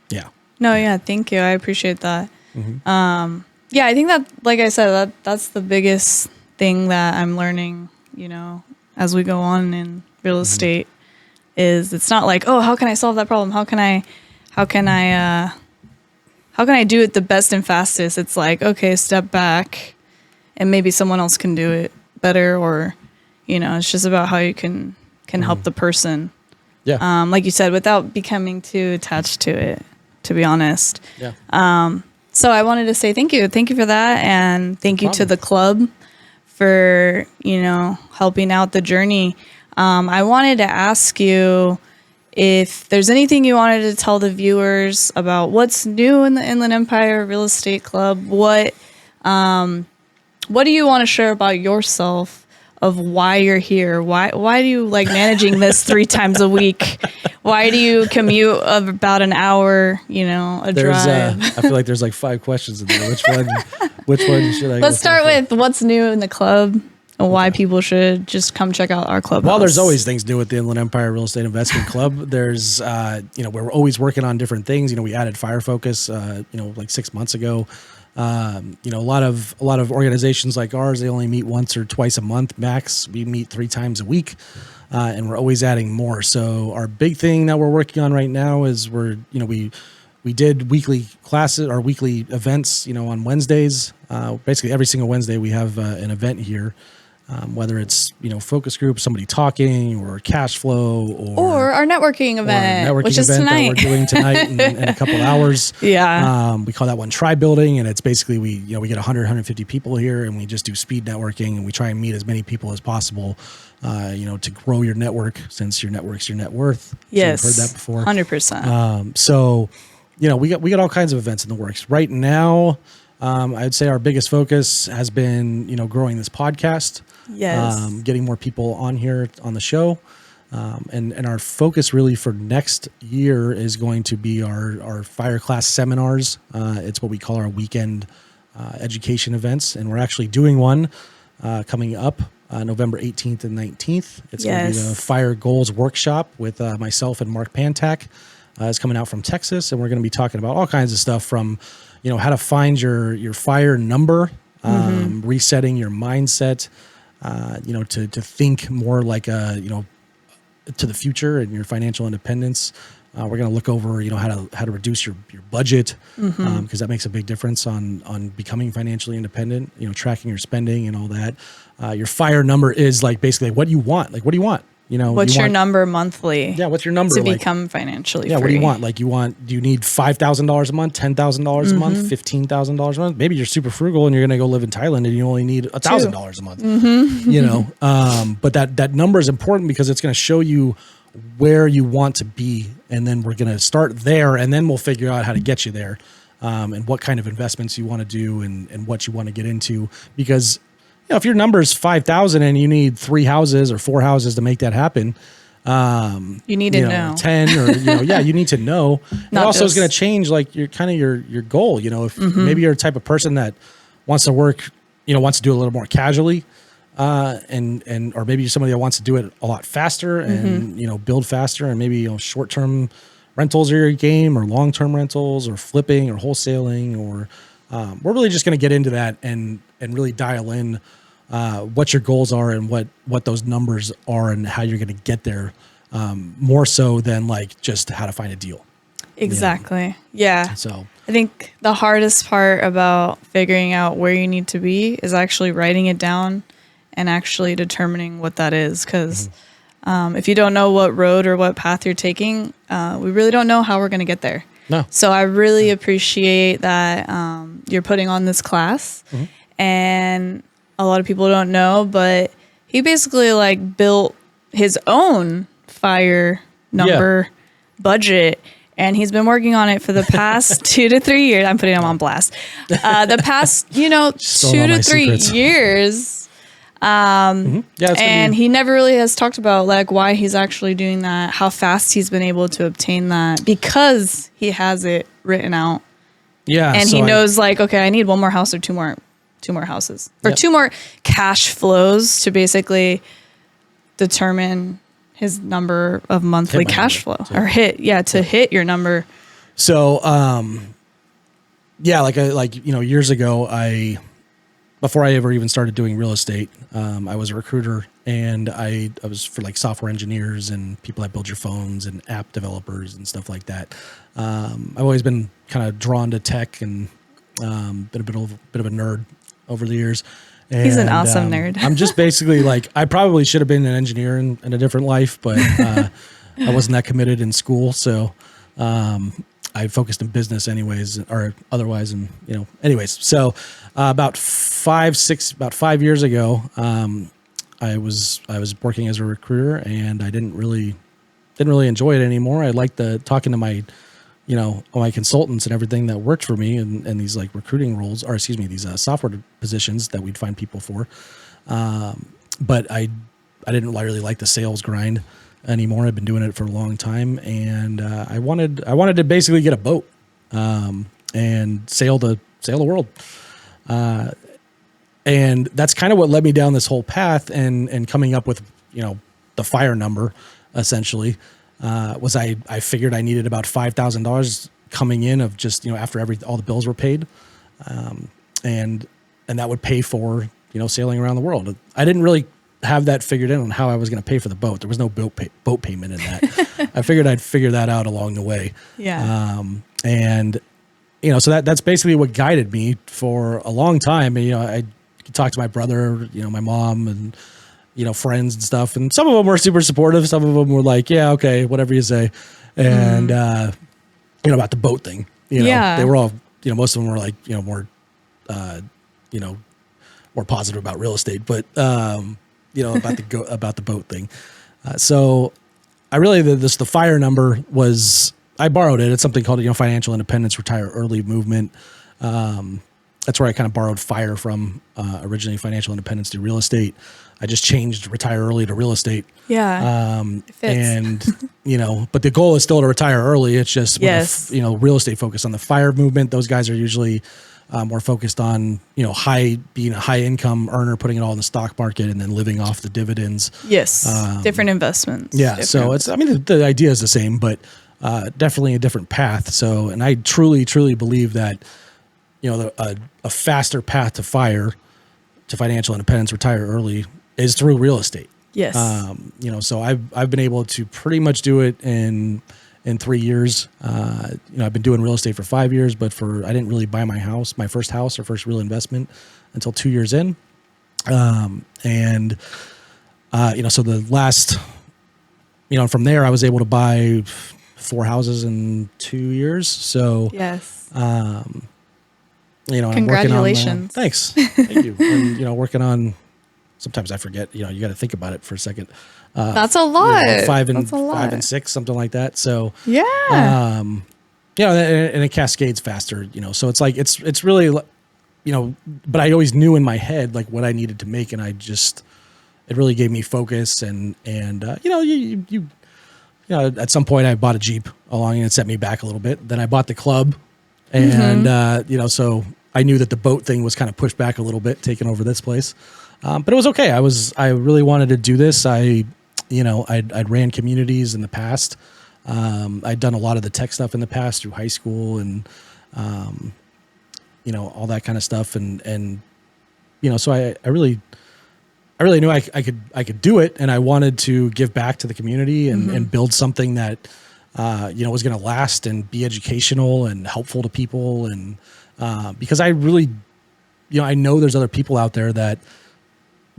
yeah. No, yeah, thank you. I appreciate that. Yeah, I think that, like I said, that's the biggest thing that I'm learning, you know, as we go on in real estate is it's not like, oh, how can I solve that problem? How can I do it the best and fastest? It's like, okay, step back and maybe someone else can do it better, or, you know, it's just about how you can help the person. Yeah. Like you said, without becoming too attached to it, to be honest. Yeah. So I wanted to say thank you. Thank you for that. And thank you to the club for, you know, helping out the journey. I wanted to ask you if there's anything you wanted to tell the viewers about what's new in the Inland Empire Real Estate Club. What do you want to share about yourself of why you're here? Why do you like managing this 3 times a week? Why do you commute of about an hour, you know, drive? I feel like there's like 5 questions in there. Which one should I Let's start with what's new in the club and why people should just come check out our club. Well, there's always things new at the Inland Empire Real Estate Investment Club. There's, you know, we're always working on different things. You know, we added Fire Focus, you know, like 6 months ago. You know, a lot of organizations like ours, they only meet once or twice a month max. We meet 3 times a week, and we're always adding more. So our big thing that we're working on right now is we did weekly classes or weekly events, you know, on Wednesdays. Basically every single Wednesday we have an event here. Whether it's, you know, focus group, somebody talking, or cash flow, or our networking event, which is tonight. That we're doing tonight in a couple hours. Yeah. We call that one Tribe Building, and it's basically we get 150 people here, and we just do speed networking, and we try and meet as many people as possible, you know, to grow your network, since your network's your net worth. Yes, so you've heard that before. 100%. So, you know, we got all kinds of events in the works right now. I'd say our biggest focus has been, you know, growing this podcast. Yes. Getting more people on here on the show. And our focus really for next year is going to be our fire class seminars. It's what we call our weekend education events. And we're actually doing one coming up November 18th and 19th. It's going to be the Fire Goals Workshop with myself and Mark Pantak. It's coming out from Texas. And we're going to be talking about all kinds of stuff from, you know, how to find your fire number, resetting your mindset, you know, to think more like you know, to the future and your financial independence. We're going to look over, you know, how to reduce your budget, because that makes a big difference on becoming financially independent. You know, tracking your spending and all that. Your fire number is like basically what do you want? Like, what do you want? You know, what's your number monthly? Yeah, what's your number to become financially free? What do you want? Like, do you need $5,000 a month, $10,000 a month, $15,000 a month? Maybe you're super frugal and you're going to go live in Thailand and you only need $1,000 a month. You know, but that number is important because it's going to show you where you want to be, and then we're going to start there, and then we'll figure out how to get you there, and what kind of investments you want to do, and what you want to get into, because you know, if your number is 5,000 and you need 3 houses or 4 houses to make that happen, you need to know 10 or, you know, yeah, you need to know. It also is going to change like your goal. You know, if maybe you're a type of person that wants to work, you know, wants to do a little more casually, and or maybe you're somebody that wants to do it a lot faster and, you know, build faster, and maybe, you know, short-term rentals are your game, or long-term rentals, or flipping, or wholesaling, or we're really just going to get into that and really dial in what your goals are and what those numbers are and how you're going to get there, more so than like just how to find a deal. Exactly. Yeah. So I think the hardest part about figuring out where you need to be is actually writing it down and actually determining what that is. Because if you don't know what road or what path you're taking, we really don't know how we're going to get there. No. So I really appreciate that you're putting on this class. And a lot of people don't know, but he basically like built his own fire number budget. And he's been working on it for the past 2 to 3 years. I'm putting him on blast. The past, 2 to 3 years. And he never really has talked about like why he's actually doing that, how fast he's been able to obtain that, because he has it written out. Yeah. And so he knows like, okay, I need one more house or two more houses or two more cash flows to basically determine his number of monthly cash flow or hit your number. So, years ago, before I ever even started doing real estate, I was a recruiter, and I was for like software engineers and people that build your phones and app developers and stuff like that. I've always been kind of drawn to tech and been a bit of a nerd over the years. And, he's an awesome nerd. I'm just basically like, I probably should have been an engineer in a different life, but I wasn't that committed in school. So I focused in business anyways, or otherwise. And, anyways, so about 5 years ago, I was working as a recruiter, and I didn't really enjoy it anymore. I liked talking to my my consultants and everything that worked for me and these like recruiting roles, or excuse me, these software positions that we'd find people for. But I didn't really like the sales grind anymore. I've been doing it for a long time, and I wanted to basically get a boat and sail the world. And that's kind of what led me down this whole path and coming up with the fire number essentially. Was I figured I needed about $5,000 coming in of just, after all the bills were paid. And that would pay for, sailing around the world. I didn't really have that figured in on how I was going to pay for the boat. There was no boat payment in that. I figured I'd figure that out along the way. Yeah. So that's basically what guided me for a long time. And, I talked to my brother, my mom, and, friends and stuff. And some of them were super supportive. Some of them were like, yeah, okay, whatever you say. And, about the boat thing, they were all, most of them were like, more, more positive about real estate, but, about the boat thing. So I really, the fire number was, I borrowed it. It's something called, Financial Independence, Retire Early movement. That's where I kind of borrowed fire from, originally Financial Independence to real estate. I just changed retire early to real estate. Yeah. It fits. And, but the goal is still to retire early. It's just, real estate focused on the fire movement. Those guys are usually more focused on, being a high income earner, putting it all in the stock market and then living off the dividends. Yes. Different investments. Yeah. So the idea is the same, but definitely a different path. So, and I truly, truly believe that, a faster path to financial independence, retire early, is through real estate. Yes. So I've been able to pretty much do it in 3 years. I've been doing real estate for 5 years, but I didn't really buy my first house or first real investment until 2 years in. So the last, from there I was able to buy 4 houses in 2 years. So, yes. Congratulations. Thanks. Thank you. And, working on, sometimes I forget, you got to think about it for a second. That's a lot. 5 and 6, something like that. So, yeah. And it cascades faster, so it's like, it's really, but I always knew in my head, like what I needed to make. And it really gave me focus and at some point I bought a Jeep along and it set me back a little bit. Then I bought the club. And, so I knew that the boat thing was kind of pushed back a little bit, taking over this place. But it was okay. I really wanted to do this. I'd ran communities in the past. I'd done a lot of the tech stuff in the past through high school and, all that kind of stuff. And so I really knew I could do it. And I wanted to give back to the community and build something that, was going to last and be educational and helpful to people. And, because I really, I know there's other people out there that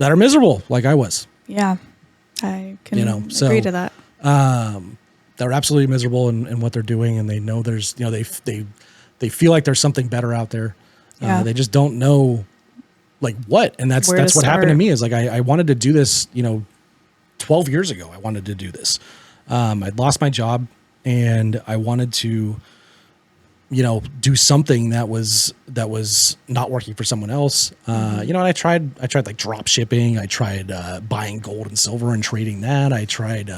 are miserable like I was. Yeah. I can agree to that. they're absolutely miserable in what they're doing, and they know there's, they feel like there's something better out there. Yeah. They just don't know like what, and that's Where to what happened to start. me. Is like I wanted to do this, 12 years ago. I wanted to do this. I'd lost my job, and I wanted to, do something that was not working for someone else. And I tried like drop shipping. I tried buying gold and silver and trading that. I tried,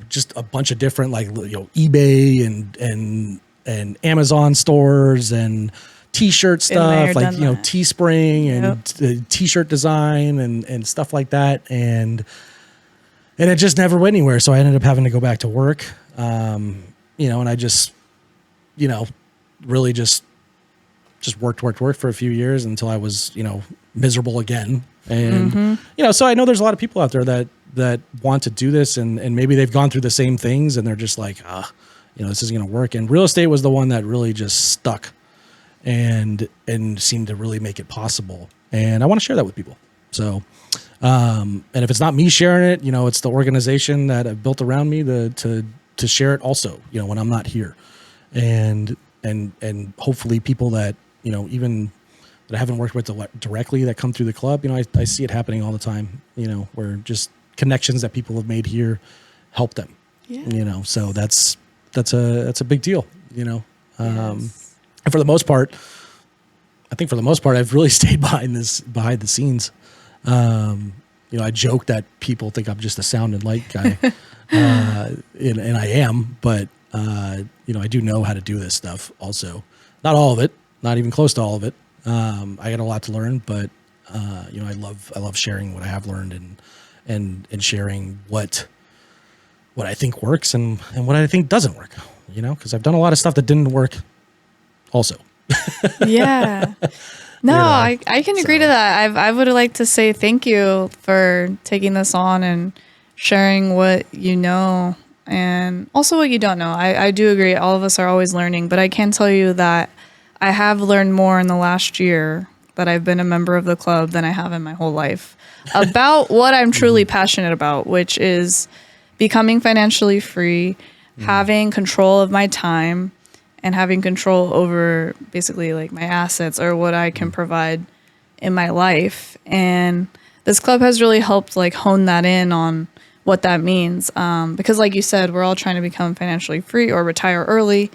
just a bunch of different like, eBay and Amazon stores and t-shirt stuff, like, Teespring and t-shirt design and stuff like that. And it just never went anywhere. So I ended up having to go back to work. And I just, really just worked for a few years until I was, miserable again. And, so I know there's a lot of people out there that want to do this, and maybe they've gone through the same things, and they're just like, this isn't going to work. And real estate was the one that really just stuck and seemed to really make it possible. And I want to share that with people. So, and if it's not me sharing it, it's the organization that I've built around me to share it also, when I'm not here. And hopefully people that, even that I haven't worked with directly that come through the club, I see it happening all the time, where just connections that people have made here help them, so that's a big deal, Yes. And for the most part, I've really stayed behind the scenes. I joke that people think I'm just a sound and light guy, and I am, but I do know how to do this stuff also. Not all of it, not even close to all of it. I got a lot to learn, but I love sharing what I have learned and sharing what I think works and what I think doesn't work, because I've done a lot of stuff that didn't work also. Yeah. No, I can agree to that. I would like to say thank you for taking this on and sharing what you know and also what you don't know. I do agree. All of us are always learning, but I can tell you that I have learned more in the last year that I've been a member of the club than I have in my whole life about what I'm truly passionate about, which is becoming financially free, having control of my time, and having control over basically like my assets or what I can provide in my life. And this club has really helped like hone that in on what that means. Because like you said, we're all trying to become financially free or retire early.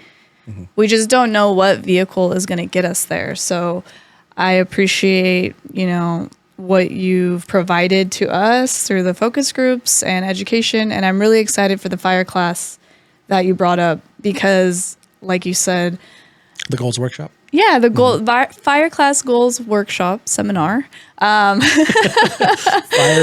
We just don't know what vehicle is going to get us there. So I appreciate, what you've provided to us through the focus groups and education. And I'm really excited for the fire class that you brought up because like you said, the goals workshop. Yeah, the fire class goals workshop seminar. Fire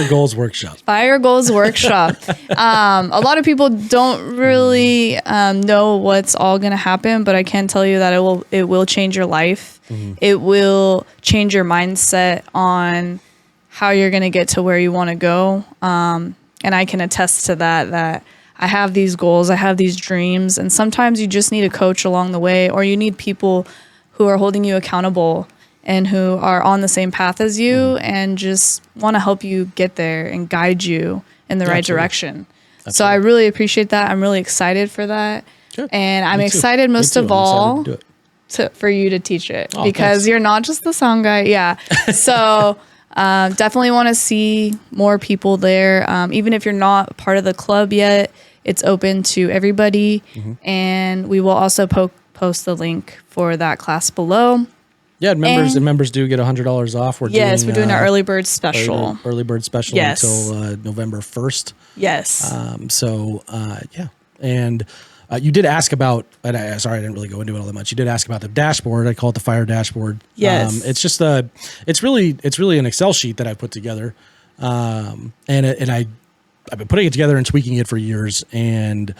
goals workshop. Fire goals workshop. A lot of people don't really know what's all going to happen, but I can tell you that it will change your life. It will change your mindset on how you're going to get to where you want to go. And I can attest to that I have these goals, I have these dreams, and sometimes you just need a coach along the way, or you need people who are holding you accountable and who are on the same path as you and just want to help you get there and guide you in the right direction. Absolutely. So I really appreciate that. I'm really excited for that. Sure. And I'm excited most of all for you to teach it because you're not just the song guy. Yeah. So definitely want to see more people there. Even if you're not part of the club yet, it's open to everybody. And we will also post the link for that class below. Yeah, and members do get $100 off. We're doing our early bird special. Early bird special until November 1st. Yes. Yeah. And you did ask about, and sorry, I didn't really go into it all that much. You did ask about the dashboard. I call it the fire dashboard. Yes. It's just it's really an Excel sheet that I put together. I've been putting it together and tweaking it for years. And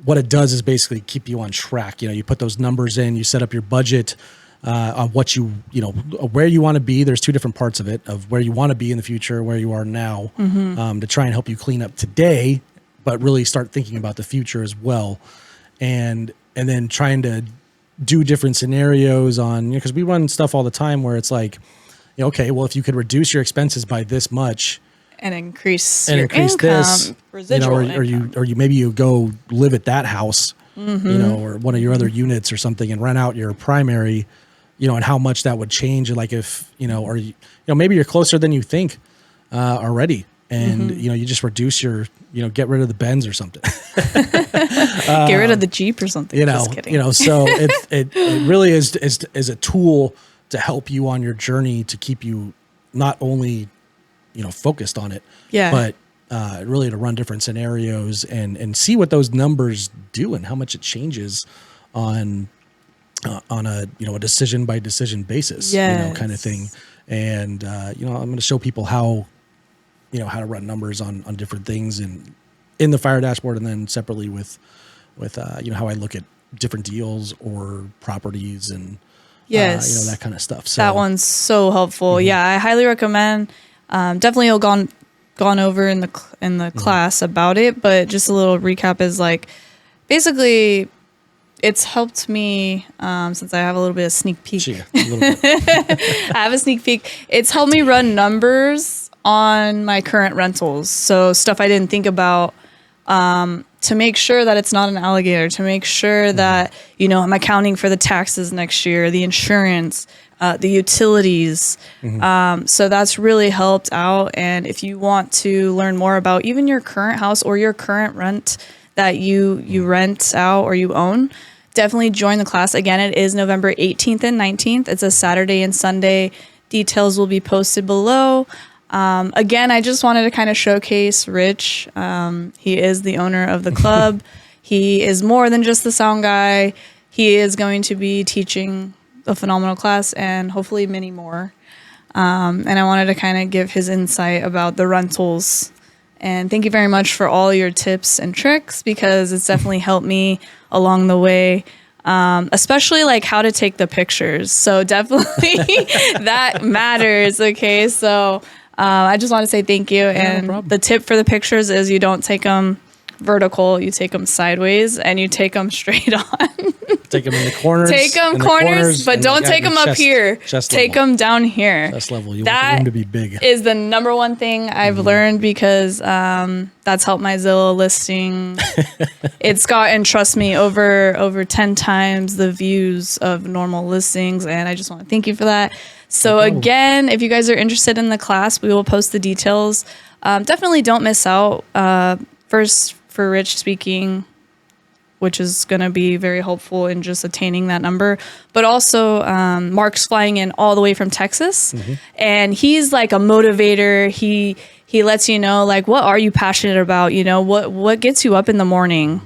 what it does is basically keep you on track. You put those numbers in, you set up your budget on what where you want to be. There's two different parts of it, of where you want to be in the future, where you are now, to try and help you clean up today, but really start thinking about the future as well. And then trying to do different scenarios on, because we run stuff all the time where it's like, okay, well, if you could reduce your expenses by this much, and increase and your increase income, this, residual or income. you maybe you go live at that house, or one of your other units or something, and rent out your primary, and how much that would change. Like if or maybe you're closer than you think already, and you just reduce your get rid of the Benz or something. Get rid of the Jeep or something. Just kidding. So it really is a tool to help you on your journey, to keep you not only focused on it, but really to run different scenarios and see what those numbers do and how much it changes on a decision by decision basis, kind of thing. And I'm going to show people how to run numbers on different things and in the Fire dashboard, and then separately with how I look at different deals or properties and that kind of stuff. So that one's so helpful. Yeah, I highly recommend. Definitely gone over in the class about it, but just a little recap is like basically it's helped me since I have a little bit of sneak peek. Yeah, a little bit. I have a sneak peek. It's helped me run numbers on my current rentals. So stuff I didn't think about to make sure that it's not an alligator, to make sure that, I'm accounting for the taxes next year, the insurance, the utilities. So that's really helped out. And if you want to learn more about even your current house or your current rent that you rent out or you own, definitely join the class. Again, it is November 18th and 19th. It's a Saturday and Sunday. Details will be posted below. Again, I just wanted to kind of showcase Rich. He is the owner of the club. He is more than just the sound guy. He is going to be teaching a phenomenal class and hopefully many more. And I wanted to kind of give his insight about the rentals. And thank you very much for all your tips and tricks, because it's definitely helped me along the way. Especially like how to take the pictures. So definitely that matters. Okay. So, I just want to say thank you. And the tip for the pictures is you don't take them vertical, you take them sideways and you take them straight on. Take them in the corners. Take them corners, but don't take them up here. Take them down here. Chest level. You want the room to be big. Is the number one thing I've learned, because that's helped my Zillow listing. It's gotten, trust me, over 10 times the views of normal listings, and I just want to thank you for that. So again, if you guys are interested in the class, we will post the details. Definitely don't miss out. First, for Rich speaking, which is going to be very helpful in just attaining that number. But also, Mark's flying in all the way from Texas, and he's like a motivator. He lets you know, like, what are you passionate about? What gets you up in the morning?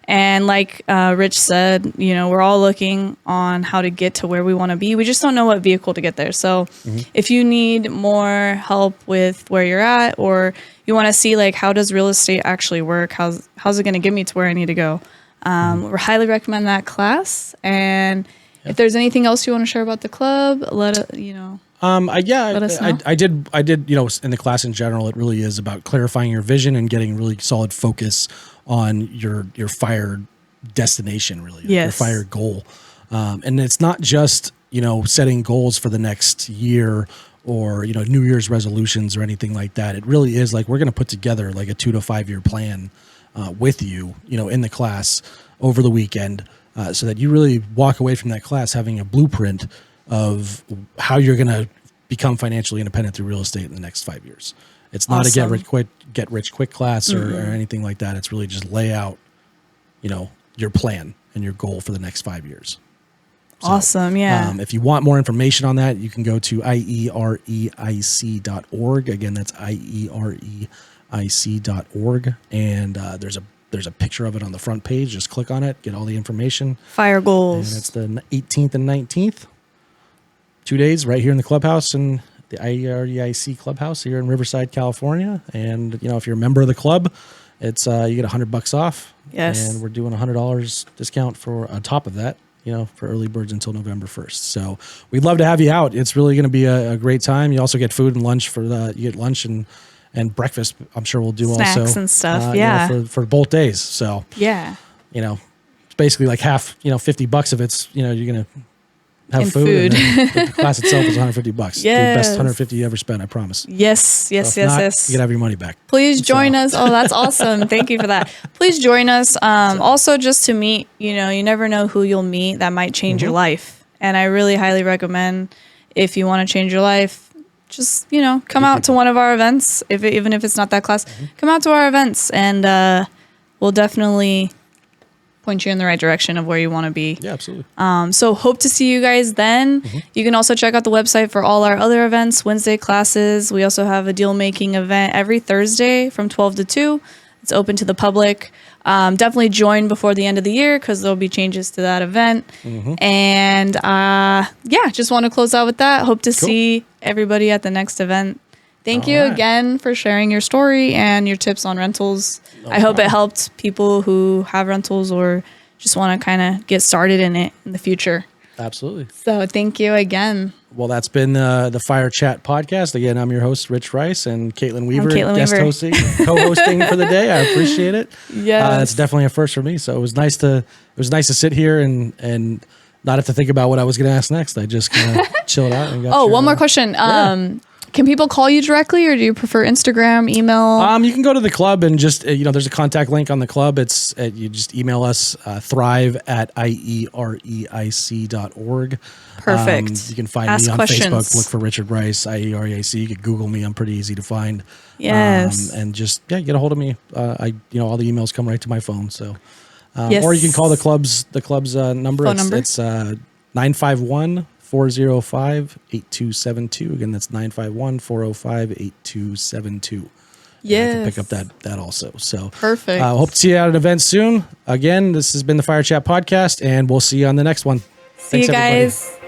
And like Rich said, we're all looking on how to get to where we want to be. We just don't know what vehicle to get there. So if you need more help with where you're at, or you want to see like how does real estate actually work, how's it going to get me to where I need to go, we highly recommend that class. And if there's anything else you want to share about the club, let us know. I did, in the class in general, it really is about clarifying your vision and getting really solid focus on your fire destination, really, your fire goal. And it's not just, setting goals for the next year or, New Year's resolutions or anything like that. It really is like, we're going to put together like a 2 to 5 year plan with you, in the class over the weekend, so that you really walk away from that class having a blueprint of how you're going to become financially independent through real estate in the next 5 years. It's not a get rich quick class or anything like that. It's really just lay out, your plan and your goal for the next 5 years. So, awesome. Yeah. If you want more information on that, you can go to iereic.org. Again, that's iereic.org. And there's a picture of it on the front page. Just click on it, get all the information. Fire goals. And it's the 18th and 19th. 2 days right here in the clubhouse, and the IEREIC clubhouse here in Riverside, California. And, if you're a member of the club, it's you get $100 off. Yes. And we're doing $100 discount for on top of that, for early birds until November 1st. So we'd love to have you out. It's really going to be a great time. You also get food and lunch you get lunch and breakfast. I'm sure we'll do snacks also and stuff. For both days. So, yeah, it's basically like half, $50 of it's, you're going to have And food. food. And then the class itself is $150. The best Yes. 150 you ever spent, I promise. Yes, So yes, if yes, not, yes. you can have your money back. Please join us. Oh, that's awesome. Thank you for that. Please join us. Also, just to meet, you never know who you'll meet that might change your life. And I really highly recommend, if you want to change your life, just, come out to one of our events. Even if it's not that class, come out to our events, and we'll definitely point you in the right direction of where you want to be. Yeah, absolutely. So hope to see you guys then. You can also check out the website for all our other events, Wednesday classes. We also have a deal making event every Thursday from 12 to 2. It's open to the public. Definitely join before the end of the year because there'll be changes to that event. And just want to close out with that. Hope to see everybody at the next event. Thank you again for sharing your story and your tips on rentals. I hope it helped people who have rentals or just want to kind of get started in it in the future. Absolutely. So thank you again. Well, that's been the Fire Chat podcast. Again, I'm your host, Rich Rice, and Caitlin Weaver, hosting, co-hosting for the day. I appreciate it. Yes. It's definitely a first for me. So it was nice to sit here and not have to think about what I was going to ask next. I just kind of chilled out and got one more question. Can people call you directly, or do you prefer Instagram, email? You can go to the club and just, there's a contact link on the club. It's you just email us, thrive@iereic.org. Perfect. You can find Ask me on questions. Facebook. Look for Richard Rice, IEREIC. You can Google me. I'm pretty easy to find. Yes. And just, get a hold of me. All the emails come right to my phone. So, Yes. or you can call the club's number. Phone number? It's 951-405-8272. Again, that's 951-405-8272. Yes. I can pick up that also. So Perfect. Hope to see you at an event soon. Again, this has been the Fire Chat podcast, and we'll see you on the next one. See you guys. Everybody.